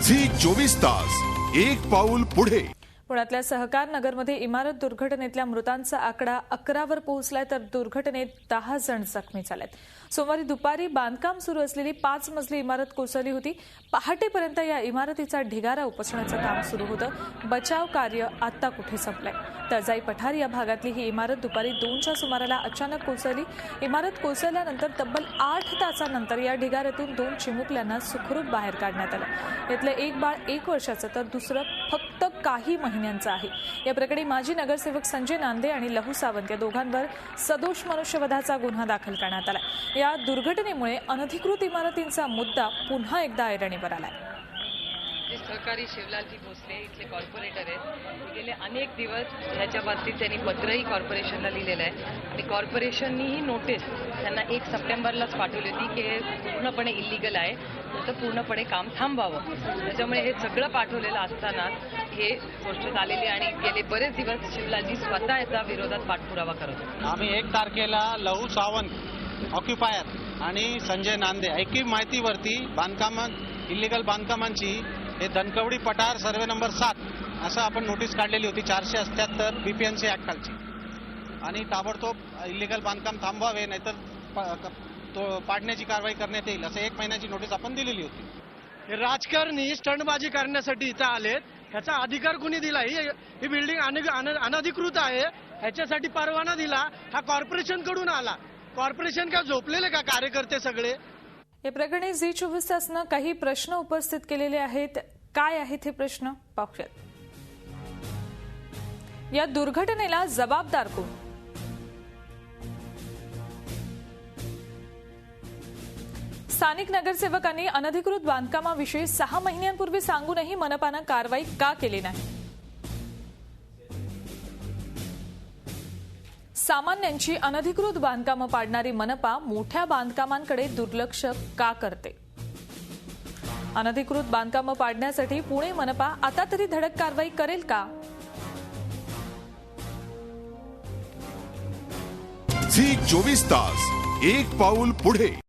Zee 24 तास एक पाऊल पुढे। पुण्यातल्या सहकार नगरमध्ये इमारत दुर्घटनेतल्या मृतांचा आकडा 11 वर पोहोचलाय, तर दुर्घटनेत 10 जण जखमी झालेत। सोमवारी दुपारी बांधकाम सुरू असलेली 5 मजली इमारत कोसळली होती। पहाटेपर्यंत या इमारतीचा ढिगारा उपसण्याचं काम सुरू होतं। बचाव कार्य आता कुठे संपलंय। तळजाई पठार या भागातली ही इमारत दुपारी 2च्या सुमाराला अचानक कोसळली। इमारत कोसळल्यानंतर तब्बल 8 तासांनंतर या ढिगाऱ्यातून 2 चिमुकल्यांना सुखरूप बाहेर काढण्यात आलं। यातलं एक बाळ 1 वर्षाचं तर दुसरं फक्त काही महिन्यांचं आहे। या प्रकरणी माजी नगरसेवक संजय नांदे आणि लहू सावंत या दोघांवर सदोष मनुष्यवधाचा गुन्हा दाखल करण्यात आला। या दुर्घटनेमुळे अनधिकृत इमारतींचा मुद्दा पुन्हा एकदा ऐरणीवर आलाय। सहकारी शिवलालजी भोसले इथले कॉर्पोरेटर आहेत। गेले अनेक दिवस ह्याच्या बाबतीत त्यांनी पत्रही कॉर्पोरेशनला लिहिलेलं आहे आणि कॉर्पोरेशननीही नोटीस त्यांना 1 सप्टेंबरलाच पाठवली होती की हे पूर्णपणे इल्लीगल आहे, तर पूर्णपणे काम थांबवावं। त्याच्यामुळे हे सगळं पाठवलेलं असताना हे गोष्ट झालेली आणि गेले बरेच दिवस शिवलालजी स्वतः याचा विरोधात पाठपुरावा करत होते। आम्ही 1 तारखेला लहू सावंत ऑक्युपायर आणि संजय नांदे ऐकी माहितीवरती इल्लीगल बांधकामांची हे धनकवडी पठार सर्वे नंबर 7 असं आपण नोटीस काढलेली होती 478 BPNC ऍक्ट खालची, आणि ताबडतोब इल्लीगल बांधकाम थांबवावे नाहीतर तो पाडण्याची कारवाई करण्यात येईल असं 1 महिन्याची नोटीस आपण दिलेली होती। हे राजकारणी स्टंटबाजी करण्यासाठी इथं आलेत। ह्याचा अधिकार कुणी दिला? ही बिल्डिंग अनधिकृत आहे, ह्याच्यासाठी परवाना दिला हा कॉर्पोरेशन कडून आला। कॉर्पोरेशन का झोपलेले का कार्यकर्ते सगळे? या प्रकरणी झी 24 तासनं काही प्रश्न उपस्थित केलेले आहेत। काय आहेत हे प्रश्न पाहूयात। या दुर्घटनेला जबाबदार कोण? स्थानिक नगरसेवकांनी अनधिकृत बांधकामाविषयी 6 महिन्यांपूर्वी सांगूनही मनपानं कारवाई का केली नाही? सामान्यांची अनधिकृत बांधकामं पाडणारी मनपा मोठ्या बांधकामांकडे दुर्लक्ष का करते? अनधिकृत बांधकामं पाडण्यासाठी पुणे मनपा आता तरी धडक कारवाई करेल का? झी 24 तास एक पाऊल पुढे।